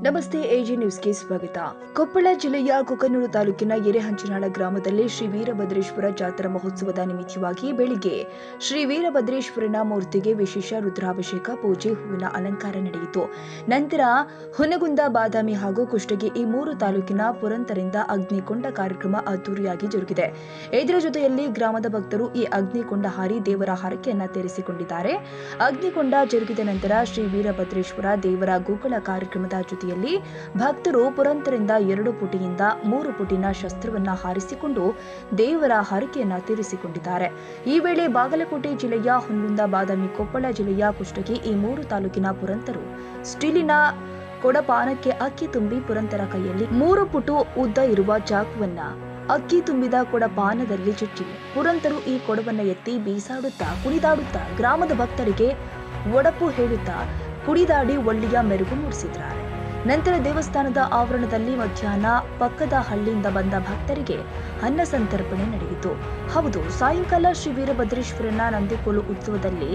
ನಮಸ್ತೆ, ಎಜಿ ನ್ಯೂಸ್ಗೆ ಸ್ವಾಗತ. ಕೊಪ್ಪಳ ಜಿಲ್ಲೆಯ ಕುಕನೂರು ತಾಲೂಕಿನ ಎರೆಹಂಚನಾಳ ಗ್ರಾಮದಲ್ಲಿ ಶ್ರೀ ವೀರಭದ್ರೇಶ್ವರ ಜಾತ್ರಾ ಮಹೋತ್ಸವದ ನಿಮಿತ್ತವಾಗಿ ಬೆಳಿಗ್ಗೆ ಶ್ರೀ ವೀರಭದ್ರೇಶ್ವರನ ಮೂರ್ತಿಗೆ ವಿಶೇಷ ರುದ್ರಾಭಿಷೇಕ, ಪೂಜೆ, ಹೂವಿನ ಅಲಂಕಾರ ನಡೆಯಿತು. ನಂತರ ಹುನಗುಂದ, ಬಾದಾಮಿ ಹಾಗೂ ಕುಷ್ಟಗಿ ಈ ಮೂರು ತಾಲೂಕಿನ ಪುರಂತರಿಂದ ಅಗ್ನಿಕೊಂಡ ಕಾರ್ಯಕ್ರಮ ಅದ್ದೂರಿಯಾಗಿ ಜರುಗಿದೆ. ಇದರ ಜೊತೆಯಲ್ಲಿ ಗ್ರಾಮದ ಭಕ್ತರು ಈ ಅಗ್ನಿಕೊಂಡ ಹಾರಿ ದೇವರ ಹರಕೆಯನ್ನ ತೀರಿಸಿಕೊಂಡಿದ್ದಾರೆ. ಅಗ್ನಿಕೊಂಡ ಜರುಗಿದ ನಂತರ ಶ್ರೀ ವೀರಭದ್ರೇಶ್ವರ ದೇವರ ಗೋಕುಳ ಕಾರ್ಯಕ್ರಮದ ಜೊತೆಯಲ್ಲಿ ಭಕ್ತರು ಪುರಂತರಿಂದ 2 ಪುಟಿಯಿಂದ 3 ಪುಟಿನ ಶಸ್ತ್ರವನ್ನ ಹಾರಿಸಿಕೊಂಡು ದೇವರ ಹರಕೆಯನ್ನ ತೀರಿಸಿಕೊಂಡಿದ್ದಾರೆ. ಈ ವೇಳೆ ಬಾಗಲಕೋಟೆ ಜಿಲ್ಲೆಯ ಹುನಗುಂದ, ಬಾದಾಮಿ, ಕೊಪ್ಪಳ ಜಿಲ್ಲೆಯ ಕುಷ್ಟಗಿ ಈ ಮೂರು ತಾಲೂಕಿನ ಪುರಂತರು ಸ್ಟೀಲಿನ ಕೊಡಪಾನಕ್ಕೆ ಅಕ್ಕಿ ತುಂಬಿ ಪುರಂತರ ಕೈಯಲ್ಲಿ 3 ಪುಟು ಉದ್ದ ಇರುವ ಚಾಕುವನ್ನ ಅಕ್ಕಿ ತುಂಬಿದ ಕೊಡಪಾನದಲ್ಲಿ ಚುಚ್ಚಿ ಪುರಂತರು ಈ ಕೊಡವನ್ನ ಎತ್ತಿ ಬೀಸಾಡುತ್ತಾ ಕುಣಿದಾಡುತ್ತಾ ಗ್ರಾಮದ ಭಕ್ತರಿಗೆ ಒಡಪು ಹೇಳುತ್ತಾ ಕುಡಿದಾಡಿ ಒಳ್ಳೆಯ ಮೆರುಗು ಮೂಡಿಸಿದ್ದಾರೆ. ನಂತರ ದೇವಸ್ಥಾನದ ಆವರಣದಲ್ಲಿ ಮಧ್ಯಾಹ್ನ ಪಕ್ಕದ ಹಳ್ಳಿಯಿಂದ ಬಂದ ಭಕ್ತರಿಗೆ ಅನ್ನ ಸಂತರ್ಪಣೆ ನಡೆಯಿತು. ಹೌದು, ಸಾಯಂಕಾಲ ಶ್ರೀ ವೀರಭದ್ರೇಶ್ವರನ ನಂದಿಕೋಲು ಉತ್ಸವದಲ್ಲಿ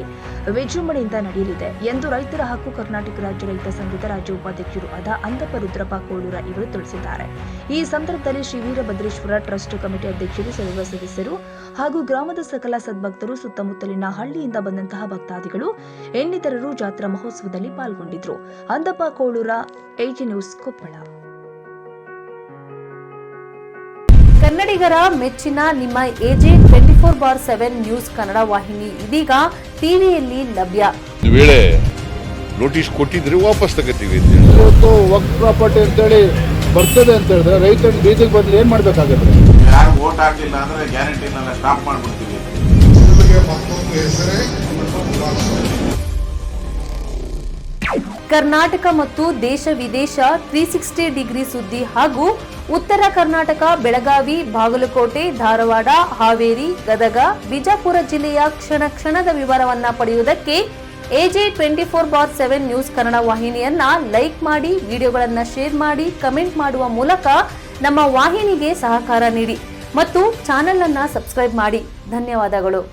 ವಿಜೃಂಭಣೆಯಿಂದ ನಡೆಯಲಿದೆ ಎಂದು ರೈತರ ಹಕ್ಕು ಕರ್ನಾಟಕ ರಾಜ್ಯ ರೈತ ಸಂಘದ ರಾಜ್ಯ ಉಪಾಧ್ಯಕ್ಷರು ಆದ ಅಂದಪ್ಪ ರುದ್ರಪ್ಪ ಕೋಳೂರ ಇವರು ತಿಳಿಸಿದ್ದಾರೆ. ಈ ಸಂದರ್ಭದಲ್ಲಿ ಶ್ರೀ ವೀರಭದ್ರೇಶ್ವರ ಟ್ರಸ್ಟ್ ಕಮಿಟಿ ಅಧ್ಯಕ್ಷರು, ಸರ್ವ ಸದಸ್ಯರು ಹಾಗೂ ಗ್ರಾಮದ ಸಕಲ ಸದ್ಭಕ್ತರು, ಸುತ್ತಮುತ್ತಲಿನ ಹಳ್ಳಿಯಿಂದ ಬಂದಂತಹ ಭಕ್ತಾದಿಗಳು ಇನ್ನಿತರರು ಜಾತ್ರಾ ಮಹೋತ್ಸವದಲ್ಲಿ ಪಾಲ್ಗೊಂಡಿದ್ರು. Andappa Kolura, AG news, Koppal. ಕನ್ನಡಿಗರ ಮೆಚ್ಚಿನ ನಿಮ್ಮ ಎಜೆ 24/7 ನ್ಯೂಸ್ ಕನ್ನಡ ವಾಹಿನಿ ಇದೀಗ ಟಿವಿಯಲ್ಲಿ ಲಭ್ಯ. ವೇಳೆ ನೋಟಿಸ್ ಕೊಟ್ಟಿದ್ರೆ ವಾಪಸ್ ತಗೋತೀವಿ. ಇವತ್ತು ವಕ್ಫ್ ಪ್ರಾಪರ್ಟಿ ಅಂತೇಳಿ ಬರ್ತದೆ ಅಂತ ಹೇಳಿದ್ರೆ ರೈತರ ಬೀದಿಗೆ ಬಂದ್ರೆ ಏನ್ ಮಾಡ್ಬೇಕಾಗುತ್ತೆ? ಯಾರು ವೋಟ್ ಹಾಕಿಲ್ಲ ಅಂದ್ರೆ ಗ್ಯಾರಂಟಿನೆಲ್ಲ ಸ್ಟಾಪ್ ಮಾಡ್ಬಿಡ್ತೀವಿ. ಕರ್ನಾಟಕ ಮತ್ತು ದೇಶ ವಿದೇಶ 360 ಡಿಗ್ರಿ ಸುದ್ದಿ ಹಾಗೂ ಉತ್ತರ ಕರ್ನಾಟಕ, ಬೆಳಗಾವಿ, ಬಾಗಲಕೋಟೆ, ಧಾರವಾಡ, ಹಾವೇರಿ, ಗದಗ, ಬಿಜಾಪುರ ಜಿಲ್ಲೆಯ ಕ್ಷಣ ಕ್ಷಣದ ವಿವರವನ್ನ ಪಡೆಯುವುದಕ್ಕೆ ಎಜೆ 24/7 ನ್ಯೂಸ್ ಕನ್ನಡ ವಾಹಿನಿಯನ್ನ ಲೈಕ್ ಮಾಡಿ, ವಿಡಿಯೋಗಳನ್ನ ಶೇರ್ ಮಾಡಿ, ಕಮೆಂಟ್ ಮಾಡುವ ಮೂಲಕ ನಮ್ಮ ವಾಹಿನಿಗೆ ಸಹಕಾರ ನೀಡಿ ಮತ್ತು ಚಾನೆಲ್ ಅನ್ನ ಸಬ್ಸ್ಕ್ರೈಬ್ ಮಾಡಿ. ಧನ್ಯವಾದಗಳು.